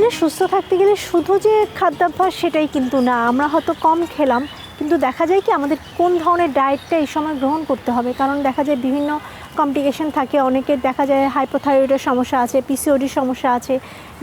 রমজানে সুস্থ থাকতে গেলে শুধু যে খাদ্যাভ্যাস সেটাই কিন্তু না। আমরা হয়তো কম খেলাম, কিন্তু দেখা যায় কি আমাদের কোন ধরনের ডায়েটটা এই সময় গ্রহণ করতে হবে। কারণ দেখা যায় বিভিন্ন কমপ্লিকেশন থাকে, অনেকের দেখা যায় হাইপোথাইরয়েডের সমস্যা আছে, পিসিওডির সমস্যা আছে,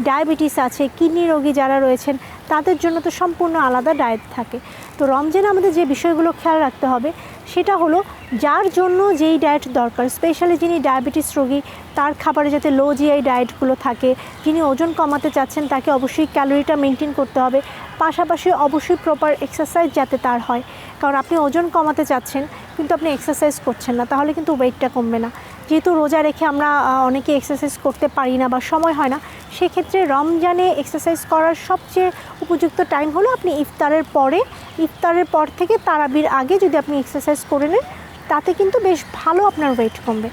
ডায়াবেটিস আছে, কিডনি রোগী যারা রয়েছেন তাদের জন্য তো সম্পূর্ণ আলাদা ডায়েট থাকে। তো রমজানে আমাদের যে বিষয়গুলো খেয়াল রাখতে হবে সেটা হলো যার জন্য যেই ডায়েট দরকার, স্পেশালি যিনি ডায়াবেটিস রোগী তার খাবারে যাতে লো জিআই ডায়েটগুলো থাকে। যিনি ওজন কমাতে চাচ্ছেন তাকে অবশ্যই ক্যালোরিটা মেনটেন করতে হবে, পাশাপাশি অবশ্যই প্রপার এক্সারসাইজ যাতে তার হয়। কারণ আপনি ওজন কমাতে চাচ্ছেন কিন্তু আপনি এক্সারসাইজ করছেন না, তাহলে কিন্তু ওয়েটটা কমবে না। যেহেতু রোজা রেখে আমরা অনেকে এক্সারসাইজ করতে পারি না বা সময় হয় না, সেক্ষেত্রে রমজানে এক্সারসাইজ করার সবচেয়ে উপযুক্ত টাইম হলো আপনি ইফতারের পরে, ইফতারের পর থেকে তারাবির আগে যদি আপনি এক্সারসাইজ করে নেন তাতে কিন্তু বেশ ভালো আপনার ওয়েট কমবে।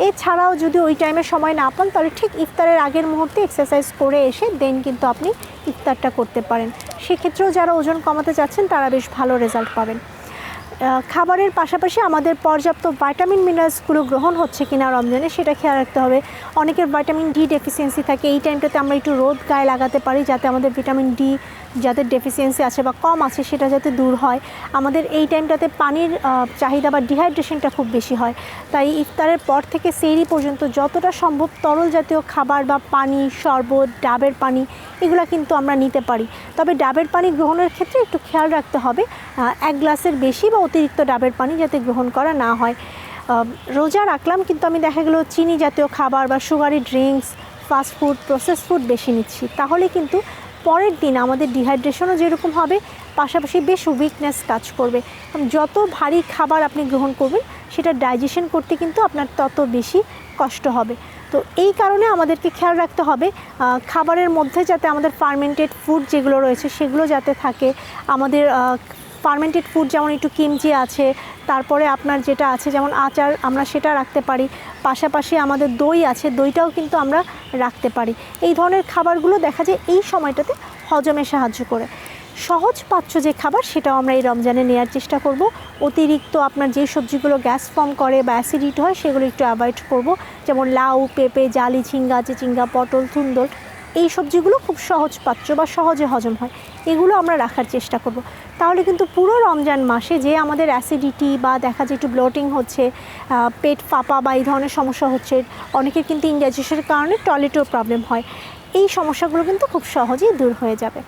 এছাড়াও যদি ওই টাইমে সময় না পান তাহলে ঠিক ইফতারের আগের মুহূর্তে এক্সারসাইজ করে এসে দেন কিন্তু আপনি ইফতারটা করতে পারেন। সেক্ষেত্রেও যারা ওজন কমাতে চাচ্ছেন তারা বেশ ভালো রেজাল্ট পাবেন। খাবারের পাশাপাশি আমাদের পর্যাপ্ত ভাইটামিন মিনারেলসগুলো গ্রহণ হচ্ছে কিনা রমজানে সেটা খেয়াল রাখতে হবে। অনেকের ভিটামিন ডি ডেফিসিয়েন্সি থাকে, এই টাইমটাতে আমরা একটু রোদ গায়ে লাগাতে পারি যাতে আমাদের ভিটামিন ডি যাদের ডেফিসিয়েন্সি আছে বা কম আছে সেটা যাতে দূর হয়। আমাদের এই টাইমটাতে পানির চাহিদা বা ডিহাইড্রেশনটা খুব বেশি হয়, তাই ইফতারের পর থেকে সেহরি পর্যন্ত যতটা সম্ভব তরল জাতীয় খাবার বা পানি, শরবত, ডাবের পানি এগুলো কিন্তু আমরা নিতে পারি। তবে ডাবের পানি গ্রহণের ক্ষেত্রে একটু খেয়াল রাখতে হবে 1 গ্লাসের বেশি বা অতিরিক্ত ডাবের পানি যাতে গ্রহণ করা না হয়। রোজা রাখলাম কিন্তু আমি দেখা গেলো চিনি জাতীয় খাবার বা sugary drinks, fast food, process food বেশি নিচ্ছি, তাহলে কিন্তু পরের দিন আমাদের ডিহাইড্রেশনও যেরকম হবে, পাশাপাশি বেশ উইকনেস কাজ করবে। যত ভারী খাবার আপনি গ্রহণ করবেন সেটা ডাইজেশন করতে কিন্তু আপনার তত বেশি কষ্ট হবে। তো এই কারণে আমাদেরকে খেয়াল রাখতে হবে খাবারের মধ্যে যাতে আমাদের ফার্মেন্টেড ফুড যেগুলো রয়েছে সেগুলো যাতে থাকে। আমাদের ফার্মেন্টেড ফুড যেমন একটু কিমচি আছে, তারপরে আপনার যেটা আছে যেমন আচার আমরা সেটা রাখতে পারি, পাশাপাশি আমাদের দই আছে, দইটাও কিন্তু আমরা রাখতে পারি। এই ধরনের খাবারগুলো দেখা যায় এই সময়টাতে হজমে সাহায্য করে। সহজ পাচ্য যে খাবার সেটাও আমরা এই রমজানে নেওয়ার চেষ্টা করব। অতিরিক্ত আপনার যে সবজিগুলো গ্যাস ফর্ম করে বা অ্যাসিডিটি হয় সেগুলো একটু অ্যাভয়েড করব, যেমন লাউ, পেঁপে, জালি, ঝিঙ্গা, চিচিঙ্গা, পটল, ধুন্দল, এই সবজিগুলো খুব সহজ পাচ্য বা সহজে হজম হয়, এগুলো আমরা রাখার চেষ্টা করব। তাহলে কিন্তু পুরো রমজান মাসে যে আমাদের অ্যাসিডিটি বা দেখা যায় একটু ব্লোটিং হচ্ছে, পেট ফাঁপা বা এই ধরনের সমস্যা হচ্ছে, অনেকের কিন্তু ইনডাইজেশনের কারণে টয়লেটেও প্রবলেম হয়, এই সমস্যাগুলো কিন্তু খুব সহজেই দূর হয়ে যাবে।